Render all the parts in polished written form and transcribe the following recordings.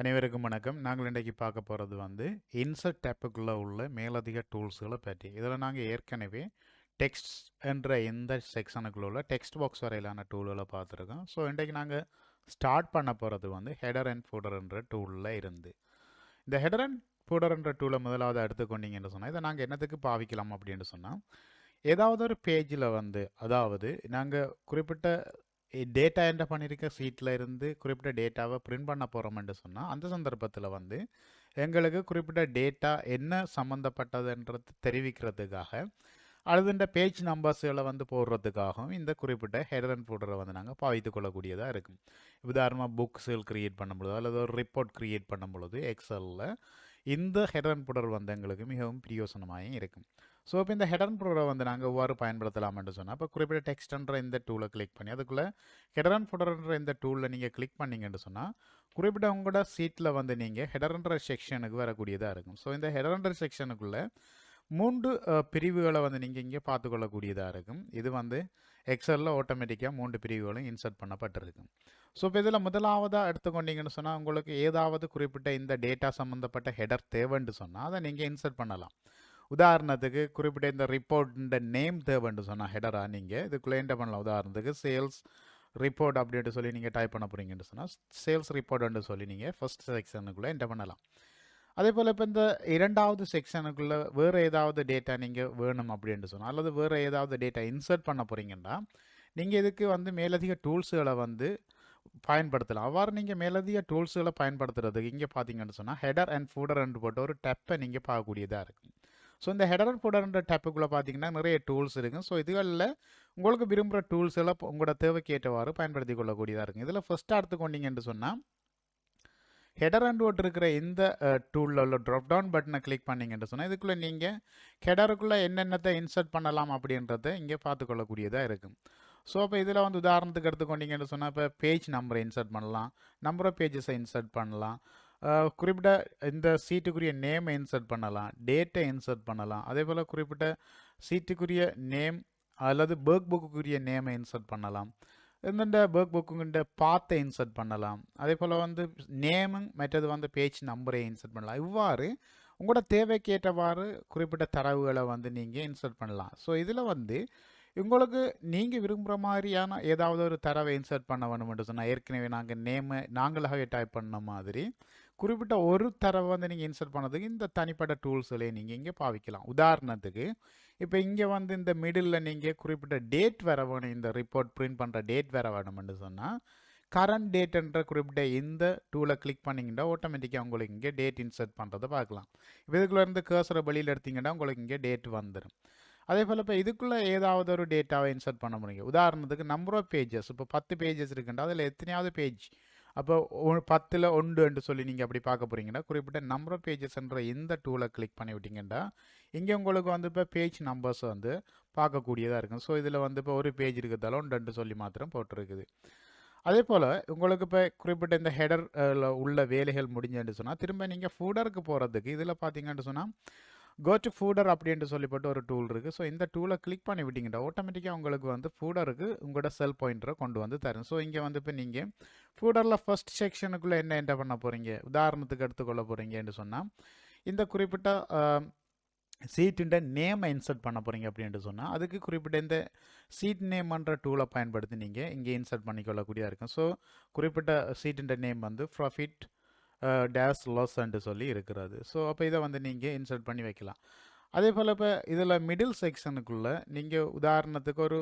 அனைவருக்கும் வணக்கம். நாங்கள் இன்றைக்கு பார்க்க போகிறது இன்சர்ட் டேப்புக்குள்ளே உள்ள மேலதிக டூல்ஸ்களை பற்றி. இதில் நாங்கள் ஏற்கனவே டெக்ஸ்ட் என்ற இந்த செக்ஷனுக்குள்ள உள்ள டெக்ஸ்ட் பாக்ஸ் வரையிலான டூல்களை பார்த்துருக்கோம். ஸோ இன்றைக்கு நாங்கள் ஸ்டார்ட் பண்ண போகிறது ஹெடர் அண்ட் ஃபூடர் என்ற டூலில் இருந்து. இந்த ஹெடர் அண்ட் ஃபூடர் என்ற டூலை முதலாவது எடுத்துக்கொண்டீங்கன்னு சொன்னால் இதை நாங்கள் என்னத்துக்கு பாவிக்கலாம் அப்படின்னு சொன்னால், ஏதாவது ஒரு பேஜில் அதாவது நாங்கள் குறிப்பிட்ட டேட்டா என்டர் பண்ணியிருக்க சீட்டில் இருந்து குறிப்பிட்ட டேட்டாவை பிரிண்ட் பண்ண போகிறோம்னு சொன்னால் அந்த சந்தர்ப்பத்தில் எங்களுக்கு குறிப்பிட்ட டேட்டா என்ன சம்மந்தப்பட்டதுன்றது தெரிவிக்கிறதுக்காக அல்லது இந்த பேஜ் நம்பர்ஸ்களை போடுறதுக்காகவும் இந்த குறிப்பிட்ட ஹெடர் அண்ட் ஃபூட்டரை நாங்கள் பாவித்து கொள்ளக்கூடியதாக இருக்கும். உதாரணமாக புக்ஸுகள் க்ரியேட் பண்ணும் பொழுது அல்லது ஒரு ரிப்போர்ட் க்ரியேட் பண்ணும் பொழுது எக்ஸலில் இந்த ஹெடர் அண்ட் ஃபூட்டர் எங்களுக்கு மிகவும் பிரயோசனமாக இருக்கும். ஸோ இப்போ இந்த ஹெடர் அண்ட் ஃபூட்டரை நாங்கள் எவ்வாறு பயன்படுத்தலாம்னு சொன்னால், இப்போ குறிப்பிட்ட டெக்ஸ்ட்ன்ற இந்த டூலை கிளிக் பண்ணி அதுக்குள்ளே ஹெடர் அண்ட் ஃபூட்டர்ன்ற இந்த டூலில் நீங்கள் கிளிக் பண்ணிங்கன்னு சொன்னால் குறிப்பிட்ட உங்களோட சீட்டில் நீங்கள் ஹெடர்ன்ற செக்ஷனுக்கு வரக்கூடியதாக இருக்கும். ஸோ இந்த ஹெடர்ன்ற செக்ஷனுக்குள்ளே 3 பிரிவுகளை நீங்கள் இங்கே பார்த்துக்கொள்ளக்கூடியதாக இருக்கும். இது எக்ஸலில் ஆட்டோமேட்டிக்காக 3 பிரிவுகளும் இன்சர்ட் பண்ணப்பட்டிருக்கும். ஸோ இப்போ இதில் முதலாவதாக எடுத்துக்கொண்டீங்கன்னு சொன்னால் உங்களுக்கு ஏதாவது குறிப்பிட்ட இந்த டேட்டா சம்மந்தப்பட்ட ஹெடர் தேவைன்னு சொன்னால் அதை நீங்கள் இன்சர்ட் பண்ணலாம். உதாரணத்துக்கு குறிப்பிட்ட இந்த ரிப்போர்ட் நேம் தேவைன்னு சொன்னால் ஹெடராக நீங்கள் இதுக்குள்ளே என்ன பண்ணலாம். உதாரணத்துக்கு சேல்ஸ் ரிப்போர்ட் அப்படின்ட்டு சொல்லி நீங்கள் டைப் பண்ண போகிறீங்கன்னு சொன்னால் சேல்ஸ் ரிப்போர்ட்னு சொல்லி நீங்கள் ஃபர்ஸ்ட் செக்ஷனுக்குள்ளே என்டர் பண்ணலாம். அதே போல் இப்போ இந்த இரண்டாவது செக்ஷனுக்குள்ளே வேறு ஏதாவது டேட்டா நீங்கள் வேணும் அப்படின்ட்டு சொன்னால் அல்லது வேறு ஏதாவது டேட்டா இன்சர்ட் பண்ண போகிறீங்கன்னா நீங்கள் இதுக்கு மேலதிக டூல்ஸுகளை பயன்படுத்தலாம். அவ்வாறு நீங்கள் மேலதிக டூல்ஸுகளை பயன்படுத்துறதுக்கு இங்கே பார்த்தீங்கன்னு சொன்னால் ஹெடர் அண்ட் ஃபூடர் போட்டு ஒரு டெப்பை நீங்கள் பார்க்கக்கூடியதாக இருக்கும். ஸோ இந்த ஹெடர் அண்ட் ஃபூடர்ன்ற டேப்புக்குள்ளே பார்த்தீங்கன்னா நிறைய டூல்ஸ் இருக்கும். ஸோ இதுகளில் உங்களுக்கு விரும்புகிற டூல்ஸ் எல்லாம் உங்களோட தேவைக்கு ஏற்றவாறு பயன்படுத்தி கொள்ளக்கூடியதாக இருக்கும். இதில் ஃபஸ்ட்டாக எடுத்துக்கொண்டீங்கன்னு சொன்னால் ஹெடர் அண்ட் ஃபூட்டர் இருக்கிற இந்த டூலில் உள்ள ட்ராப் டவுன் பட்டனை கிளிக் பண்ணிங்கன்னு சொன்னால் இதுக்குள்ளே நீங்கள் ஹெடருக்குள்ளே என்னென்னத்தை இன்சர்ட் பண்ணலாம் அப்படின்றத இங்கே பார்த்துக்கொள்ளக்கூடியதாக இருக்கும். ஸோ அப்போ இதில் உதாரணத்துக்கு எடுத்துக்கொண்டீங்கன்னு சொன்னால் இப்போ பேஜ் நம்பரை இன்சர்ட் பண்ணலாம், நம்பர் ஆஃப் பேஜஸை இன்சர்ட் பண்ணலாம், குறிப்பிட்ட இந்த சீட்டுக்குரிய நேமை இன்சர்ட் பண்ணலாம், டேட்டை இன்சர்ட் பண்ணலாம், அதே போல் குறிப்பிட்ட சீட்டுக்குரிய நேம் அல்லது பேர்க் புக்குரிய நேமை இன்சர்ட் பண்ணலாம், இந்த பேர்க் புக்குங்கிட்ட பாத்தை இன்சர்ட் பண்ணலாம், அதே போல் நேமும் மற்றது பேஜ் நம்பரை இன்சர்ட் பண்ணலாம். இவ்வாறு உங்களோட தேவைக்கேற்றவாறு குறிப்பிட்ட தரவுகளை நீங்கள் இன்சர்ட் பண்ணலாம். ஸோ இதில் உங்களுக்கு நீங்கள் விரும்புகிற மாதிரியான ஏதாவது ஒரு தரவை இன்சர்ட் பண்ண வேணும்னு சொன்னால் ஏற்கனவே நாங்களாகவே டைப் பண்ண மாதிரி குறிப்பிட்ட ஒரு தரவை நீங்கள் இன்சர்ட் பண்ணதுக்கு இந்த தனிப்பட்ட டூல்ஸ்களை நீங்கள் இங்கே பாவிக்கலாம். உதாரணத்துக்கு இப்போ இங்கே இந்த மிடில் நீங்கள் குறிப்பிட்ட டேட் வர வேணும், இந்த ரிப்போர்ட் பிரிண்ட் பண்ணுற டேட் வர வேணும்னு சொன்னால் கரண்ட் டேட்ன்ற குறிப்பிட்ட இந்த டூலை கிளிக் பண்ணிங்கன்னா ஆட்டோமேட்டிக்காக உங்களுக்கு இங்கே டேட் இன்சர்ட் பண்ணுறதை பார்க்கலாம். இப்போ இதுக்குள்ளே கர்சரை வெளியில் எடுத்தீங்கன்னா உங்களுக்கு இங்கே டேட் வந்துடும். அதே போல் இப்போ இதுக்குள்ளே ஏதாவது ஒரு டேட்டாவை இன்சர்ட் பண்ண முடியும். உதாரணத்துக்கு நம்பர் ஆஃப் பேஜஸ், இப்போ 10 பேஜஸ் இருக்குன்னா அதில் எத்தனையாவது பேஜ், அப்போ 10ல் 1 சொல்லி நீங்கள் அப்படி பார்க்க போகிறீங்கன்னா குறிப்பிட்ட நம்பர் ஆஃப் பேஜஸ்ன்ற இந்த டூலை கிளிக் பண்ணி விட்டீங்கன்னா இங்கே உங்களுக்கு இப்போ பேஜ் நம்பர்ஸ் பார்க்கக்கூடியதாக இருக்கும். ஸோ இதில் இப்போ ஒரு பேஜ் இருக்கிறதால 1 சொல்லி மாத்திரம் போட்டிருக்குது. அதே போல் உங்களுக்கு இப்போ குறிப்பிட்ட இந்த ஹெடர் உள்ள வேலைகள் முடிஞ்சுன்னு சொன்னால் திரும்ப நீங்கள் ஃபூடருக்கு போகிறதுக்கு இதில் பார்த்தீங்கன்னு சொன்னால் கோ டு ஃபூடர் அப்படின்ட்டு சொல்லிப்பட்டு ஒரு டூல் இருக்குது. ஸோ இந்த டூலை கிளிக் பண்ணி விட்டீங்கன்னா ஆட்டோமேட்டிக்காக உங்களுக்கு ஃபூடருக்கு உங்களோட செல் பாயிண்டரை கொண்டு தரும். ஸோ இங்கே இப்போ நீங்கள் ஃபூடரில் ஃபர்ஸ்ட் செக்ஷனுக்குள்ளே என்ன பண்ண போகிறீங்க, உதாரணத்துக்கு எடுத்துக்கொள்ள போகிறீங்கன்னு சொன்னால் இந்த குறிப்பிட்ட சீட்டுன்ற நேமை இன்சர்ட் பண்ண போகிறீங்க அப்படின்ட்டு சொன்னால் அதுக்கு குறிப்பிட்ட இந்த சீட் நேம்ன்ற டூலை பயன்படுத்தி நீங்கள் இங்கே இன்சர்ட் பண்ணிக்கொள்ளக்கூடியதாக இருக்கும். ஸோ குறிப்பிட்ட சீட்டுன்ற நேம் ப்ராஃபிட் டேஷ் லாஸ் சொல்லி இருக்கிறது. ஸோ அப்போ இதை நீங்கள் இன்சர்ட் பண்ணி வைக்கலாம். அதே போல் இப்போ இதில் மிடில் செக்ஷனுக்குள்ளே நீங்கள் உதாரணத்துக்கு ஒரு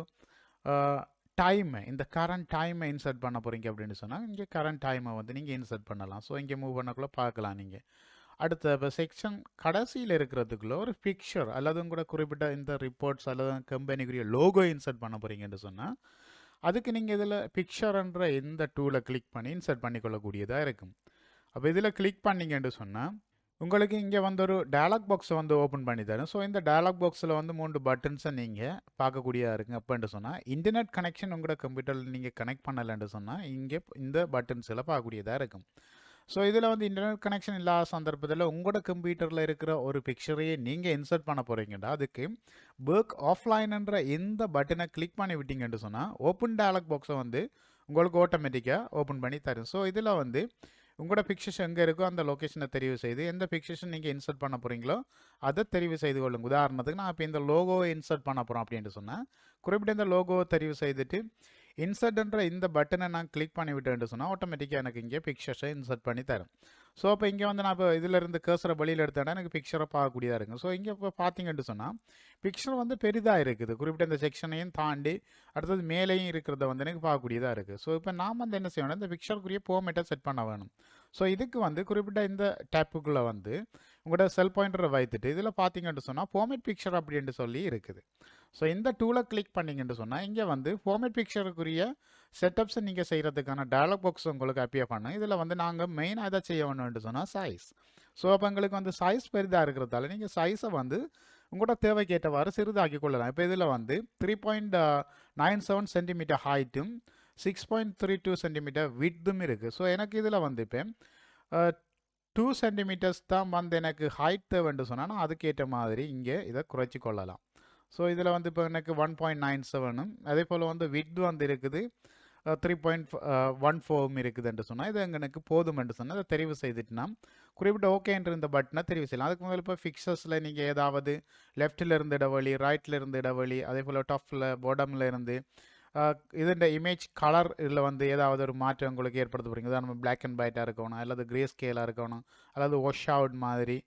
டைமை, இந்த கரண்ட் டைமை இன்சர்ட் பண்ண போகிறீங்க அப்படின்னு சொன்னால் இங்கே கரண்ட் டைமை நீங்கள் இன்சர்ட் பண்ணலாம். ஸோ இங்கே மூவ் பண்ணக்குள்ளே பார்க்கலாம். நீங்கள் அடுத்த இப்போ செக்ஷன் கடைசியில் இருக்கிறதுக்குள்ள ஒரு பிக்சர் அல்லது கூட குறிப்பிட்ட இந்த ரிப்போர்ட்ஸ் அல்லது கம்பெனிக்குரிய லோகோ இன்சர்ட் பண்ண போகிறீங்கன்னு சொன்னால் அதுக்கு நீங்கள் இதில் பிக்சர்ன்ற இந்த டூலை கிளிக் பண்ணி இன்சர்ட் பண்ணிக்கொள்ளக்கூடியதாக இருக்கும். அப்போ இதில் கிளிக் பண்ணிங்கன்னு சொன்னால் உங்களுக்கு இங்கே ஒரு டயலாக் பாக்ஸை ஓப்பன் பண்ணி தரும். ஸோ இந்த டயலாக் பாக்ஸில் 3 பட்டன்ஸை நீங்கள் பார்க்கக்கூடியதாக இருக்குங்க. அப்போன்ட்டு சொன்னால் இன்டர்நெட் கனெக்ஷன் உங்களோட கம்ப்யூட்டரில் நீங்கள் கனெக்ட் பண்ணலைன்னு சொன்னால் இங்கே இந்த பட்டன்ஸில் பார்க்கக்கூடியதாக இருக்கும். ஸோ இதில் இன்டர்நெட் கனெக்ஷன் இல்லாத சந்தர்ப்பத்தில் உங்களோட கம்ப்யூட்டரில் இருக்கிற ஒரு பிக்சரையே நீங்கள் இன்சர்ட் பண்ண போகிறீங்கன்னா அதுக்கு ஒர்க் ஆஃப்லைன்ன்ற இந்த பட்டனை கிளிக் பண்ணி விட்டீங்கன்னு சொன்னால் ஓப்பன் டயலாக் பாக்ஸை உங்களுக்கு ஆட்டோமேட்டிக்காக ஓப்பன் பண்ணி தரும். ஸோ இதில் உங்களோட பிக்சர்ஸ் எங்கே இருக்கோ அந்த லொக்கேஷனை தெரிவு செய்து எந்த பிக்சர்ஸை நீங்கள் இன்சர்ட் பண்ண போகிறீங்களோ அதை தெரிவு செய்து கொள்ளுங்க. உதாரணத்துக்கு நான் இப்போ இந்த லோகோவை இன்சர்ட் பண்ண போகிறோம் அப்படின்ட்டு சொன்னால் குறிப்பிட்ட இந்த லோகோவை தெரிவு செய்துட்டு இன்சர்ட்ன்ற இந்த பட்டனை நான் கிளிக் பண்ணி விட்டேன்னு சொன்னால் ஆட்டோமேட்டிக்காக எனக்கு இங்கே பிக்சர்ஸை இன்சர்ட் பண்ணி தரும். ஸோ அப்போ இங்கே வந்து நான் இப்போ இதிலிருந்து கர்சரை வெளியில் எடுத்தேன்னா எனக்கு பிக்சரை பார்க்கக்கூடியதாக இருக்கும். ஸோ இங்கே இப்போ பார்த்தீங்கன்னு சொன்னால் பிக்சர் வந்து பெரிதாக இருக்குது. குறிப்பிட்ட இந்த செக்ஷனையும் தாண்டி அடுத்தது மேலேயும் இருக்கிறத வந்து எனக்கு பார்க்கக்கூடியதாக இருக்குது. ஸோ இப்போ நாம் வந்து என்ன செய்யணும், இந்த பிக்சருக்குரிய ஃபார்மேட்டை செட் பண்ண வேணும். ஸோ இதுக்கு வந்து குறிப்பிட்ட இந்த டேப்புக்குள்ளே வந்து உங்களோட செல் பாயிண்டரை வைத்துட்டு இதில் பார்த்தீங்கன்னு சொன்னால் ஃபார்மேட் பிக்சர் அப்படின்ட்டு சொல்லி இருக்குது. ஸோ இந்த டூலை கிளிக் பண்ணிங்கன்னு சொன்னால் இங்கே வந்து ஃபார்மேட் பிக்சருக்குரிய செட்டப்ஸை நீங்கள் செய்கிறதுக்கான டயலாக் பாக்ஸ் உங்களுக்கு அப்பியர் பண்ணும். இதில் வந்து நாங்கள் மெயினாக எதை செய்ய வேணும்னு சொன்னால் சைஸ். ஸோ அப்போ எங்களுக்கு வந்து சைஸ் பெரிதாக இருக்கிறதால நீங்கள் சைஸை வந்து உங்களோட தேவைக்கேற்றவாறு சிறிதாக்கி கொள்ளலாம். இப்போ இதில் வந்து 3.97 சென்டிமீட்டர் ஹைட்டும் 6.32 சென்டிமீட்டர் விட்தும் இருக்குது. ஸோ எனக்கு இதில் வந்து இப்போ 2 சென்டிமீட்டர்ஸ் தான் வந்து எனக்கு ஹைட் தேவைன்னு சொன்னால் நான் அதுக்கேற்ற மாதிரி இங்கே இதை குறைச்சி கொள்ளலாம். ஸோ இதில் வந்து இப்போ எனக்கு 1.97ம் அதே போல் வந்து விட் வந்து இருக்குது 3.14 இருக்குதுன்னு சொன்னால் இது எனக்கு போதும் என்று சொன்னால் அதை தெரிவு செய்துட்டுனா குறிப்பிட்ட ஓகேன்ற இந்த பட்டனை தெரிவு செய்யலாம். அதுக்கு முதல்ல இப்போ ஃபிக்சர்ஸில் நீங்கள் ஏதாவது லெஃப்டில் இருந்து இடவழி, ரைட்டில் இருந்து இடவழி, அதே போல் டாப்பில் பாட்டமில் இருந்து இதோட இமேஜ் கலர் இதில் வந்து ஏதாவது ஒரு மாற்றம் உங்களுக்கு ஏற்படுத்த போகிறீங்க. நம்ம பிளாக் அண்ட் ஒயிட்டாக இருக்கணும், அல்லது கிரே ஸ்கேலாக இருக்கணும், அல்லது வாஷ் அவுட் மாதிரி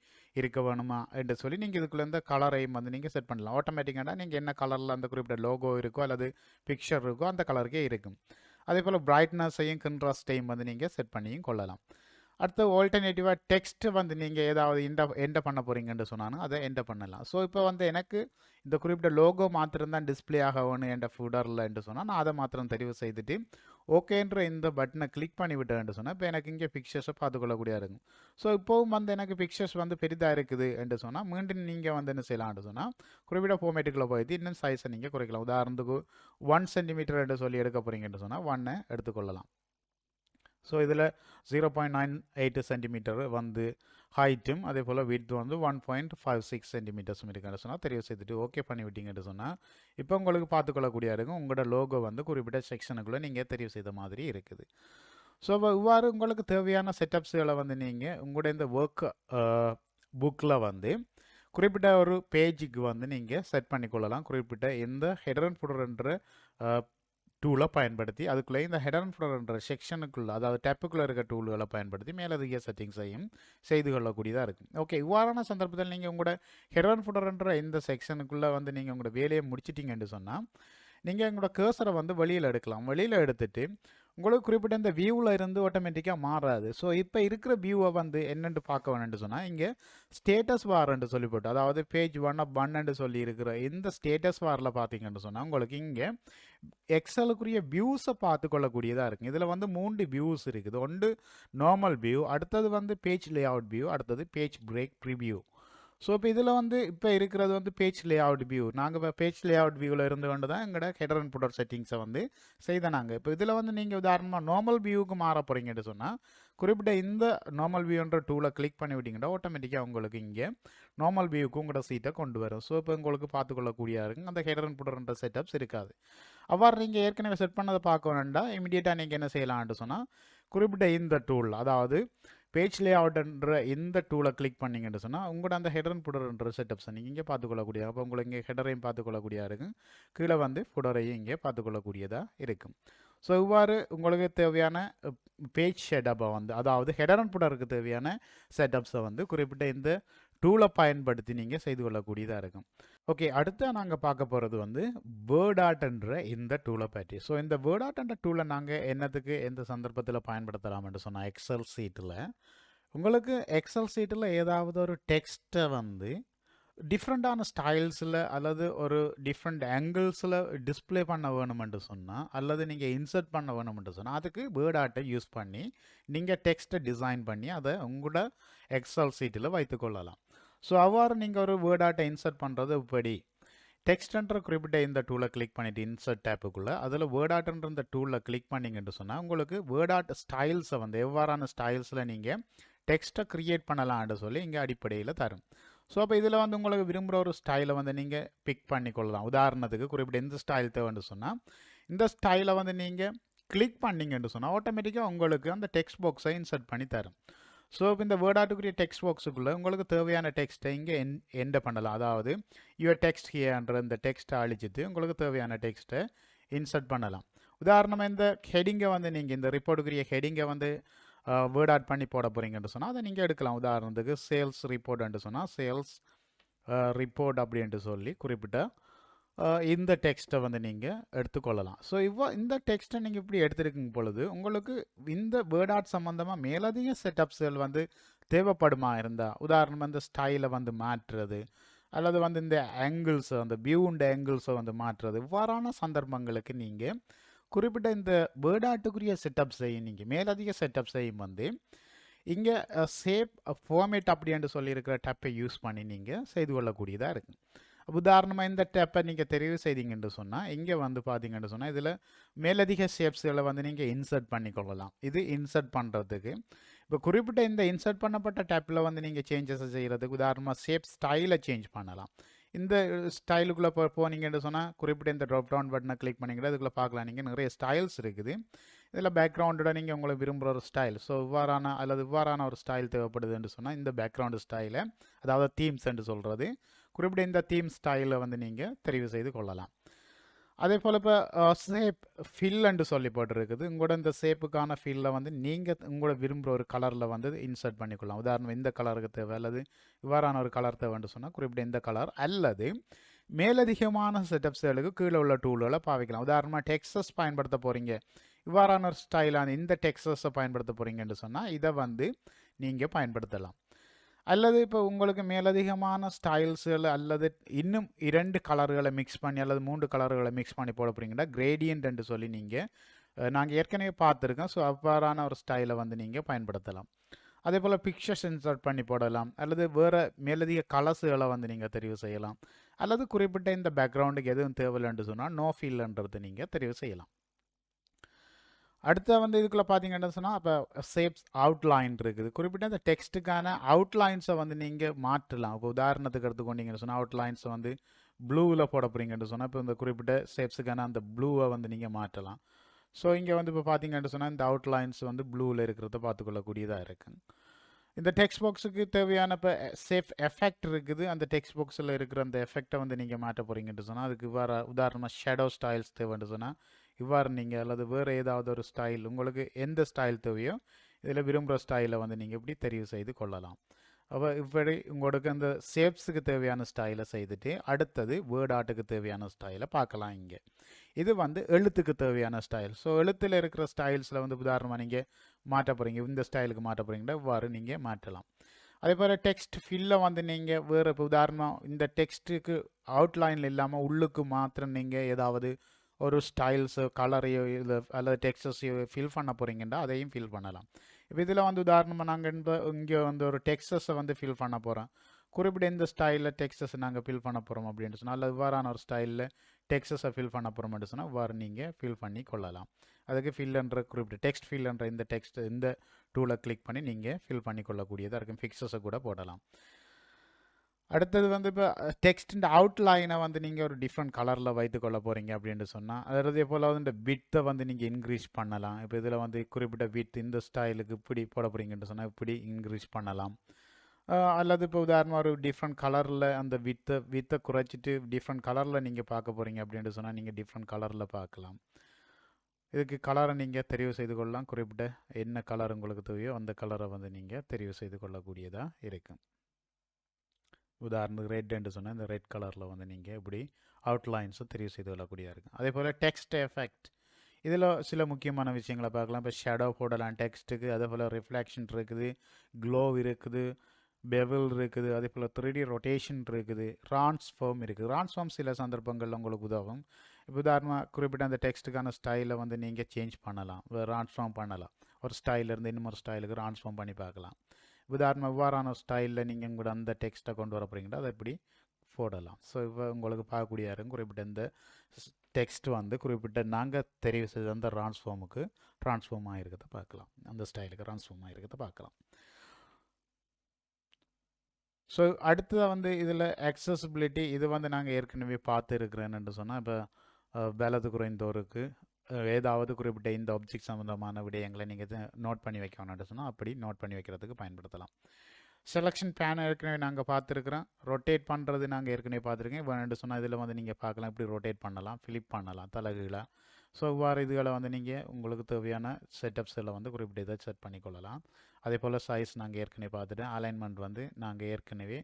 இருக்க வேணுமா என்று சொல்லி நீங்கள் இதுக்குள்ளே இந்த கலரையும் வந்து நீங்கள் செட் பண்ணலாம். ஆட்டோமேட்டிக்காக நீங்கள் என்ன கலரில் அந்த குறிப்பிட்ட லோகோ இருக்கோ அல்லது பிக்சர் இருக்கோ அந்த கலருக்கே இருக்கும். அதே போல் பிரைட்னஸையும் கன்ட்ராஸ்டையும் வந்து நீங்கள் செட் பண்ணியும் கொள்ளலாம். அடுத்து ஆல்டர்னேட்டிவாக டெக்ஸ்ட் வந்து நீங்கள் ஏதாவது என்டர் பண்ண போகிறீங்கன்னு சொன்னாலும் அதை என்டர் பண்ணலாம். ஸோ இப்போ வந்து எனக்கு இந்த குறிப்பிட்ட லோகோ மாத்திரம் தான் டிஸ்பிளே ஆக வேணும் என்ற ஃபுடரில் என்று சொன்னால் நான் அதை மாத்திரம் தெரிவு செய்துட்டு ஓகேன்ற இந்த பட்டனை கிளிக் பண்ணி விட்டேன் சொன்னால் இப்போ எனக்கு இங்கே பிக்சர்ஸை பார்த்துக்கொள்ளக்கூடியதாக இருக்கும். ஸோ இப்போவும் வந்து எனக்கு பிக்சர்ஸ் வந்து பெரிதாக இருக்குது என்று சொன்னால் மீண்டும் நீங்கள் வந்து என்ன செய்யலாம்னு சொன்னால் குறிப்பிட்ட ஃபார்மேட்டுக்குள்ளே போயிட்டு இன்னும் சைஸை நீங்கள் குறைக்கலாம். உதாரணத்துக்கு 1 சென்டிமீட்டர் என்று சொல்லி எடுக்க போகிறீங்கன்னு சொன்னால் 1 எடுத்துக்கொள்ளலாம். ஸோ இதில் 0.98 சென்டிமீட்டர் வந்து ஹைட்டும் அதே போல் விட்த் வந்து 1.56 சென்டிமீட்டர்ஸும் இருக்குன்னு சொன்னால் தெரிவு செய்துட்டு ஓகே பண்ணி விட்டீங்கன்னு சொன்னால் இப்போ உங்களுக்கு பார்த்துக்கொள்ளக்கூடிய இருக்கும் உங்களோட லோகோ வந்து குறிப்பிட்ட செக்ஷனுக்குள்ளே நீங்கள் தெரிவு செய்த மாதிரி இருக்குது. ஸோ இவ்வாறு உங்களுக்கு தேவையான செட்டப்ஸுகளை வந்து நீங்கள் உங்களோட இந்த ஒர்க் புக்கில் வந்து குறிப்பிட்ட ஒரு பேஜுக்கு வந்து நீங்கள் செட் பண்ணிக்கொள்ளலாம். குறிப்பிட்ட இந்த ஹெடர் அண்ட் ஃபுட்டர்ன்ற டூலை பயன்படுத்தி அதுக்குள்ளே இந்த ஹெடர் அண்ட் ஃபுட்டர்ன்ற செக்ஷனுக்குள்ளே அதாவது டேப்புக்குள்ளே இருக்க டூல்களை பயன்படுத்தி மேலதிக செட்டிங்ஸையும் செய்து கொள்ளக்கூடியதாக இருக்கும். ஓகே, இவ்வாறான சந்தர்ப்பத்தில் நீங்கள் உங்களோட ஹெடர் அண்ட் ஃபுட்டர்ன்ற இந்த செக்ஷனுக்குள்ளே வந்து நீங்கள் உங்களோட வேலையை முடிச்சிட்டிங்கன்னு சொன்னால் நீங்கள் உங்களோட கர்சரை வந்து வெளியில் எடுக்கலாம். வெளியில் எடுத்துட்டு உங்களுக்கு குறிப்பிட்ட இந்த வியூவில் இருந்து ஆட்டோமேட்டிக்காக மாறாது. ஸோ இப்போ இருக்கிற வியூவை வந்து என்னென்று பார்க்க வேணும்னு சொன்னால் இங்கே ஸ்டேட்டஸ் வார்ன்னு சொல்லி போட்டு அதாவது பேஜ் 1 சொல்லி இருக்கிற இந்த ஸ்டேட்டஸ் வாரில் பார்த்தீங்கன்னு சொன்னால் உங்களுக்கு இங்கே எக்ஸலுக்குரிய வியூஸை பார்த்து கொள்ளக்கூடியதாக இருக்குது. இதில் வந்து 3 வியூஸ் இருக்குது. ஒன்று நார்மல் வியூ, அடுத்தது வந்து பேஜ் லே அவுட் வியூ, அடுத்தது பேஜ் பிரேக் ப்ரிவியூ. ஸோ இப்போ இதில் வந்து இப்போ இருக்கிறது வந்து பேஜ் லே அவுட் வியூ. நாங்கள் இப்போ பேஜ் லே அவுட் வியூவில் இருந்து கொண்டு தான் எங்களோட ஹெடர் அண்ட் ஃபுட்டர் செட்டிங்ஸை வந்து செய்தாங்க. இப்போ இதில் வந்து நீங்கள் உதாரணமாக நார்மல் வியூவுக்கு மாற போகிறீங்கன்னு சொன்னால் குறிப்பிட்ட இந்த நார்மல் வியூன்ற டூலை கிளிக் பண்ணி விட்டிங்கன்னா ஆட்டோமேட்டிக்காக உங்களுக்கு இங்கே நார்மல் வியூக்கு உங்களோட சீட்டை கொண்டு வரும். ஸோ இப்போ உங்களுக்கு பார்த்துக்கொள்ளக்கூடியதாக இருக்கும். அந்த ஹெடர் அண்ட் ஃபுட்டர்ன்ற செட்டப்ஸ் இருக்காது. அவ்வாறு நீங்கள் ஏற்கனவே செட் பண்ணதை பார்க்க வேண்டாம். இமீடியட்டாக நீங்கள் என்ன செய்யலாம்னு சொன்னால் குறிப்பிட்ட இந்த டூல் அதாவது பேஜ் லே அவுட்ன்ற இந்த டூலை கிளிக் பண்ணிங்கன்னு சொன்னால் உங்களோட அந்த ஹெடர் அண்ட் ஃபுட்டர்ன்ற செட்டப்ஸை நீங்கள் இங்கே பார்த்துக்கொள்ளக்கூடிய அப்போ உங்களுக்கு இங்கே ஹெடரையும் பார்த்துக்கொள்ளக்கூடியதாக இருக்கும், கீழே வந்து ஃபுட்டரையும் இங்கே பார்த்துக்கொள்ளக்கூடியதாக இருக்கும். ஸோ இவ்வாறு உங்களுக்கு தேவையான பேஜ் செட்டப்பை வந்து அதாவது ஹெடர் அண்ட் ஃபுட்டருக்கு தேவையான செட்டப்ஸை வந்து குறிப்பிட்ட இந்த டூலை பயன்படுத்தி நீங்கள் செய்து கொள்ளக்கூடியதாக இருக்கும். ஓகே, அடுத்து நாங்கள் பார்க்க போகிறது வந்து வேர்டார்ட்ன்ற இந்த டூலை பற்றி. ஸோ இந்த வேர்டார்ட்ன்ற டூலை நாங்கள் என்னத்துக்கு எந்த சந்தர்ப்பத்தில் பயன்படுத்தலாம்னு சொன்னால் எக்ஸல் சீட்டில் உங்களுக்கு எக்ஸல் சீட்டில் ஏதாவது ஒரு டெக்ஸ்ட்டை வந்து டிஃப்ரெண்ட்டான ஸ்டைல்ஸில் அல்லது ஒரு டிஃப்ரெண்ட் ஆங்கிள்ஸில் டிஸ்பிளே பண்ண வேணுமென்று சொன்னால் அல்லது நீங்கள் இன்சர்ட் பண்ண வேணுமென்று சொன்னால் அதுக்கு வேர்டார்ட்டை யூஸ் பண்ணி நீங்கள் டெக்ஸ்ட்டை டிசைன் பண்ணி அதை உங்களோட எக்ஸல் சீட்டில் வைத்துக்கொள்ளலாம். ஸோ அவ்வாறு நீங்கள் ஒரு வேர்டார்ட்டை இன்சர்ட் பண்ணுறது இப்படி டெக்ஸ்ட்ன்ற குறிப்பிட்ட இந்த டூலை கிளிக் பண்ணிவிட்டு இன்சர்ட் டேப்புக்குள்ளே அதில் வேர்டார்ட்ன்ற இந்த டூலில் கிளிக் பண்ணிங்கன்னு சொன்னால் உங்களுக்கு வேர்டார்ட் ஸ்டைல்ஸை வந்து எவ்வாறான ஸ்டைல்ஸில் நீங்கள் டெக்ஸ்ட்டை க்ரியேட் பண்ணலாம்னு சொல்லி இங்கே அடிப்படையில் தரும். ஸோ அப்போ இதில் வந்து உங்களுக்கு விரும்புகிற ஒரு ஸ்டைலை வந்து நீங்கள் பிக் பண்ணிக்கொள்ளலாம். உதாரணத்துக்கு குறிப்பிட்ட இந்த ஸ்டைல் தேவைன்னு சொன்னால் இந்த ஸ்டைலை வந்து நீங்கள் கிளிக் பண்ணிங்கன்னு சொன்னால் ஆட்டோமேட்டிக்காக உங்களுக்கு அந்த டெக்ஸ்ட் பாக்ஸை இன்சர்ட் பண்ணி தரும். ஸோ இப்போ இந்த வேர்டாட்டுக்குரிய டெக்ஸ்ட் பாக்ஸுக்குள்ளே உங்களுக்கு தேவையான டெக்ஸ்ட்டை இங்கே என்ட பண்ணலாம். அதாவது யுவர் டெக்ஸ்ட் ஹியர்ன்ற இந்த டெக்ஸ்ட்டை அழிச்சிட்டு உங்களுக்கு தேவையான டெக்ஸ்ட்டை இன்சர்ட் பண்ணலாம். உதாரணமாக இந்த ஹெடிங்கை வந்து நீங்கள் இந்த ரிப்போர்ட்டுக்குரிய ஹெடிங்கை வந்து வேர்டாட் பண்ணி போட போகிறீங்கன்னு சொன்னால் அதை நீங்கள் எடுக்கலாம். உதாரணத்துக்கு சேல்ஸ் ரிப்போர்ட்ன்ட்டு சொன்னால் சேல்ஸ் ரிப்போர்ட் அப்படின்ட்டு சொல்லி குறிப்பிட்ட இந்த டெக்ஸ்ட்டை வந்து நீங்கள் எடுத்துக்கொள்ளலாம். ஸோ இந்த டெக்ஸ்ட்டை நீங்கள் இப்படி எடுத்துருக்கும் பொழுது உங்களுக்கு இந்த வேர்டாட் சம்மந்தமாக மேலதிக செட்டப்ஸ்கள் வந்து தேவைப்படுமா இருந்தால், உதாரணமாக இந்த ஸ்டைலை வந்து மாற்றுறது அல்லது வந்து இந்த ஆங்கிள்ஸை வந்து வியூண்ட் ஆங்கிள்ஸை வந்து மாற்றுறது, இவ்வாறான சந்தர்ப்பங்களுக்கு நீங்கள் குறிப்பிட்ட இந்த வேர்டாட்டுக்குரிய செட்டப்ஸையும் நீங்கள் மேலதிக செட்டப்ஸையும் வந்து இங்கே சேவ் ஃபார்மேட் அப்படின்ட்டு சொல்லியிருக்கிற டேப்பை யூஸ் பண்ணி நீங்கள் செய்து கொள்ளக்கூடியதாக இருக்குது. உதாரணமாக இந்த டேப்பை நீங்கள் தெரிவு செய்தீங்கன்னு சொன்னால் இங்கே வந்து பார்த்தீங்கன்னு சொன்னால் இதில் மேலதிக ஷேப்ஸ்களை வந்து நீங்கள் இன்சர்ட் பண்ணிக்கொள்ளலாம். இது இன்சர்ட் பண்ணுறதுக்கு இப்போ குறிப்பிட்ட இந்த இன்சர்ட் பண்ணப்பட்ட டேப்பில் வந்து நீங்கள் சேஞ்சஸ் செய்கிறதுக்கு உதாரணமாக ஷேப் ஸ்டைலை சேஞ்ச் பண்ணலாம். இந்த ஸ்டைலுக்குள்ளே போனீங்கன்னு சொன்னால் குறிப்பிட்ட இந்த ட்ராப் டவுன் பட்டனை கிளிக் பண்ணிங்கன்னா இதுக்குள்ளே பார்க்கலாம். நீங்கள் நிறைய ஸ்டைல்ஸ் இருக்குது. இதில் பேக்ரவுண்டோட நீங்கள் உங்களை விரும்புகிற ஒரு ஸ்டைல், ஸோ இவ்வாறான ஒரு ஸ்டைல் தேவைப்படுதுன்னு சொன்னால் இந்த பேக்ரவுண்டு ஸ்டைலை, அதாவது தீம்ஸ் என்று சொல்கிறது, குறிப்பிட்ட இந்த தீம் ஸ்டைலை வந்து நீங்கள் தெரிவு செய்து கொள்ளலாம். அதே போல் இப்போ ஷேப் ஃபில்லுன்னு சொல்லி போட்டுருக்குது. உங்களோட இந்த ஷேப்புக்கான ஃபில்லை வந்து நீங்கள் உங்களோட விரும்புகிற ஒரு கலரில் வந்து இன்சர்ட் பண்ணிக்கொள்ளலாம். உதாரணம் இந்த கலருக்கு தேவை அல்லது இவ்வாறான ஒரு கலர் தேவைன்னு சொன்னால் குறிப்பிட்ட இந்த கலர் அல்லது மேலதிகமான செட்டப்ஸ்களுக்கு கீழே உள்ள டூல்களை பாவிக்கலாம். உதாரணமாக டெக்ஸஸ் பயன்படுத்த போகிறீங்க, இவ்வாறான ஒரு ஸ்டைலான இந்த டெக்ஸஸை பயன்படுத்த போகிறீங்கன்னு சொன்னால் இதை வந்து நீங்கள் பயன்படுத்தலாம். அல்லது இப்போ உங்களுக்கு மேலதிகமான ஸ்டைல்ஸுகள் அல்லது இன்னும் 2 கலர்களை மிக்ஸ் பண்ணி அல்லது 3 கலர்களை மிக்ஸ் பண்ணி போட போகிறீங்கன்னா கிரேடியன்ட் சொல்லி நீங்கள் நாங்கள் ஏற்கனவே பார்த்துருக்கோம். ஸோ அவ்வாறான ஒரு ஸ்டைலை வந்து நீங்கள் பயன்படுத்தலாம். அதே போல் பிக்சர்ஸ் இன்சர்ட் பண்ணி போடலாம் அல்லது வேறு மேலதிக கலர்ஸுகளை வந்து நீங்கள் தெரிவு செய்யலாம். அல்லது குறிப்பிட்ட இந்த பேக்ரவுண்டுக்கு எதுவும் தேவையில்லைன்னு சொன்னால் நோ ஃபீல்ன்றது நீங்கள் தெரிவு செய்யலாம். அடுத்த வந்து இதுக்குள்ளே பார்த்தீங்கன்னா சொன்னால் இப்போ ஷேப்ஸ் அவுட்லைன் இருக்குது. குறிப்பிட்ட இந்த டெக்ஸ்ட்டுக்கான அவுட்லைன்ஸை வந்து நீங்கள் மாற்றலாம். இப்போ உதாரணத்துக்கு எடுத்துக்கொண்டீங்கன்னு சொன்னால் அவுட்லைன்ஸை வந்து ப்ளூவில் போட போகிறீங்கன்னு சொன்னால் இப்போ இந்த குறிப்பிட்ட ஷேப்ஸுக்கான அந்த ப்ளூவை வந்து நீங்கள் மாற்றலாம். ஸோ இங்கே வந்து இப்போ பார்த்தீங்கன்னு சொன்னால் இந்த அவுட்லைன்ஸ் வந்து ப்ளூவில் இருக்கிறத பார்த்துக்கொள்ளக்கூடியதாக இருக்குது. இந்த டெக்ஸ்ட் பாக்ஸுக்கு தேவையான இப்போ சேஃப் எஃபெக்ட் இருக்குது. அந்த டெக்ஸ்ட் பாக்ஸில் இருக்கிற அந்த எஃபெக்டை வந்து நீங்கள் மாற்ற போகிறீங்கன்னு சொன்னால் அதுக்கு உதாரணமாக ஷேடோ ஸ்டைல்ஸ் தேவைன்னு சொன்னால் இவ்வாறு நீங்கள் அல்லது வேறு ஏதாவது ஒரு ஸ்டைல் உங்களுக்கு எந்த ஸ்டைல் தேவையோ இதில் விரும்புகிற ஸ்டைலை வந்து நீங்கள் இப்படி தெரிவு செய்து கொள்ளலாம். அப்போ இப்படி உங்களுக்கு அந்த ஷேப்ஸுக்கு தேவையான ஸ்டைலை செய்துட்டு அடுத்தது வேர்ட் ஆர்ட்டுக்கு தேவையான ஸ்டைலை பார்க்கலாம். இங்கே இது வந்து எழுத்துக்கு தேவையான ஸ்டைல். ஸோ எழுத்தில் இருக்கிற ஸ்டைல்ஸில் வந்து உதாரணமாக நீங்கள் மாற்ற போகிறீங்க, இந்த ஸ்டைலுக்கு மாற்ற போகிறீங்கன்னா இவ்வாறு நீங்கள் மாற்றலாம். அதே போல் டெக்ஸ்ட் ஃபில்லை வந்து நீங்கள் வேறு இப்போ உதாரணம் இந்த டெக்ஸ்ட்டுக்கு அவுட்லைனில் இல்லாமல் உள்ளுக்கு மாத்திரம் நீங்கள் ஏதாவது ஒரு ஸ்டைல்ஸோ கலரையோ இல்லை அல்லது டெக்ஸ்டஸையோ ஃபில் பண்ண போகிறீங்கன்னா அதையும் ஃபில் பண்ணலாம். இப்போ இதில் வந்து உதாரணமாக நாங்கள் இங்கே வந்து ஒரு டெக்ஸ்டஸை வந்து ஃபில் பண்ண போகிறோம். குறிப்பிட்ட இந்த ஸ்டைலில் டெக்ஸ்டஸ் நாங்கள் ஃபில் பண்ண போகிறோம் அப்படின்னு சொன்னால் அல்லது இவ்வாறான ஒரு ஸ்டைலில் டெக்ஸ்டஸை ஃபில் பண்ண போகிறோம் அப்படின்னு சொன்னால் இவ்வாறு நீங்கள் ஃபில் பண்ணி கொள்ளலாம். அதுக்கு ஃபில்ன்ற குறிப்பிட்ட டெக்ஸ்ட் ஃபில்ன்ற இந்த டூலை கிளிக் பண்ணி நீங்கள் ஃபில் பண்ணி கொள்ளக்கூடியதாக இருக்கும். ஃபிக்ஸஸை கூட போடலாம். அடுத்தது வந்து இப்போ டெக்ஸ்ட் அவுட்லைனை வந்து நீங்கள் ஒரு டிஃப்ரெண்ட் கலரில் வைத்துக்கொள்ள போகிறீங்க அப்படின்னு சொன்னால் அதே போல் வந்து இந்த வித்தை வந்து நீங்கள் இன்க்ரீஸ் பண்ணலாம். இப்போ இதில் வந்து குறிப்பிட்ட வித் இந்த ஸ்டைலுக்கு இப்படி போட போகிறீங்கன்னு சொன்னால் இப்படி இன்க்ரீஸ் பண்ணலாம். அல்லது இப்போ உதாரணமாக ஒரு டிஃப்ரெண்ட் கலரில் அந்த வித்தை குறைச்சிட்டு டிஃப்ரெண்ட் கலரில் நீங்கள் பார்க்க போகிறீங்க அப்படின்னு சொன்னால் நீங்கள் டிஃப்ரெண்ட் கலரில் பார்க்கலாம். இதுக்கு கலரை நீங்கள் தெரிவு செய்து கொள்ளலாம். குறிப்பிட்ட என்ன கலர் உங்களுக்கு தேவையோ அந்த கலரை வந்து நீங்கள் தெரிவு செய்து கொள்ளக்கூடியதாக இருக்கும். உதாரணத்துக்கு ரெட்ன்னு சொன்னால் இந்த ரெட் கலரில் வந்து நீங்கள் இப்படி அவுட்லைன்ஸும் தெரிவு செய்து கொள்ளக்கூடியதாக இருக்கும். அதே போல் டெக்ஸ்ட் எஃபெக்ட் இதில் சில முக்கியமான விஷயங்களை பார்க்கலாம். இப்போ ஷேடோ போடலாம் டெக்ஸ்ட்டுக்கு, அதே போல் ரிஃப்ளெக்ஷன் இருக்குது, க்ளோ இருக்குது, பெவல் இருக்குது, அதே போல் 3D ரொட்டேஷன் இருக்குது, ட்ரான்ஸ்ஃபார்ம் இருக்குது. ட்ரான்ஸ்ஃபார்ம் சில சந்தர்ப்பங்களில் உங்களுக்கு உதவும். இப்போ உதாரணமாக குறிப்பிட்ட அந்த டெக்ஸ்ட்டுக்கான ஸ்டைலை வந்து நீங்கள் சேஞ்ச் பண்ணலாம், ட்ரான்ஸ்ஃபார்ம் பண்ணலாம். ஒரு ஸ்டைலிருந்து இன்னொரு ஸ்டைலுக்கு ட்ரான்ஸ்ஃபார்ம் பண்ணி பார்க்கலாம். உதாரணமாக இவ்வாறான ஸ்டைலில் நீங்கள் உங்களோட அந்த டெக்ஸ்ட்டை கொண்டு வர போகிறீங்கன்னா அதை எப்படி போடலாம். ஸோ இப்போ உங்களுக்கு பார்க்கக்கூடிய யாரும் குறிப்பிட்ட இந்த டெக்ஸ்ட் வந்து குறிப்பிட்ட நாங்கள் தெரிவு செய்த அந்த ட்ரான்ஸ்ஃபார்ம் ஆகிருக்கிறத பார்க்கலாம், அந்த ஸ்டைலுக்கு ட்ரான்ஸ்ஃபார்ம் ஆகிருக்கிறத பார்க்கலாம். ஸோ அடுத்ததாக வந்து இதில் அக்சசிபிலிட்டி இது வந்து நாங்கள் ஏற்கனவே பார்த்து இருக்கிறேன்னு சொன்னால் இப்போ பலத்து குறைந்தோருக்கு ஏதாவது குறிப்பிட்ட இந்த ஆப்ஜெக்ட் சம்மந்தமான விடயங்களை நீங்கள் நோட் பண்ணி வைக்கணும்னு சொன்னால் அப்படி நோட் பண்ணி வைக்கிறதுக்கு பயன்படுத்தலாம். செலெக்ஷன் பேன் ஏற்கனவே நாங்கள் பார்த்துருக்குறோம். ரொட்டேட் பண்ணுறது நாங்கள் ஏற்கனவே பார்த்துருக்கேன். வேணும்னு சொன்னால் இதில் வந்து நீங்கள் பார்க்கலாம், இப்படி ரொட்டேட் பண்ணலாம், ஃபிளிப் பண்ணலாம் தலைகீழாக. ஸோ இவ்வாறு இதுகளை வந்து நீங்கள் உங்களுக்கு தேவையான செட்டப்ஸில் வந்து குறிப்பிட்ட இதை செட் பண்ணிக்கொள்ளலாம். அதே போல் சைஸ் நாங்கள் ஏற்கனவே பார்த்துட்டேன். அலைன்மெண்ட் வந்து நாங்கள் ஏற்கனவே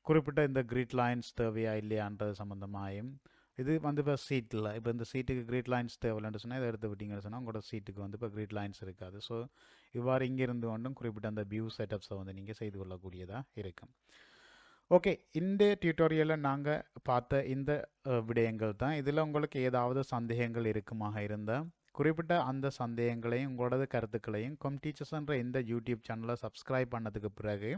குறிப்பிட்ட இந்த கிரிட் லைன்ஸ் தேவையா இல்லையான்றது சம்மந்தமாயும் இது வந்து இப்போ சீட்டில் இப்போ இந்த சீட்டுக்கு கிரிட் லைன்ஸ் தேவையில்லைன்னு சொன்னால் இதை எடுத்து விட்டிங்கன்னு சொன்னால் உங்களோட சீட்டுக்கு வந்து இப்போ கிரிட் லைன்ஸ் இருக்காது. ஸோ இவ்வாறு இங்கிருந்து கொண்டும் குறிப்பிட்ட அந்த வியூ செட்டப்ஸை வந்து நீங்கள் செய்து கொள்ளக்கூடியதாக இருக்கும். ஓகே, இந்த டியூட்டோரியலில் நாங்கள் பார்த்த இந்த விடயங்கள் தான். இதில் உங்களுக்கு ஏதாவது சந்தேகங்கள் இருக்குமாக இருந்தால் குறிப்பிட்ட அந்த சந்தேகங்களையும் உங்களோட கருத்துக்களையும் டீச்சர்ஸ் என்ற இந்த யூடியூப் சேனலை சப்ஸ்கிரைப் பண்ணதுக்கு பிறகு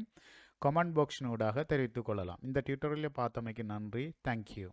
கமெண்ட் பாக்ஸினூடாக தெரிவித்துக் கொள்ளலாம். இந்த டியூட்டோரியலை பார்த்தமைக்கு நன்றி. தேங்க்யூ.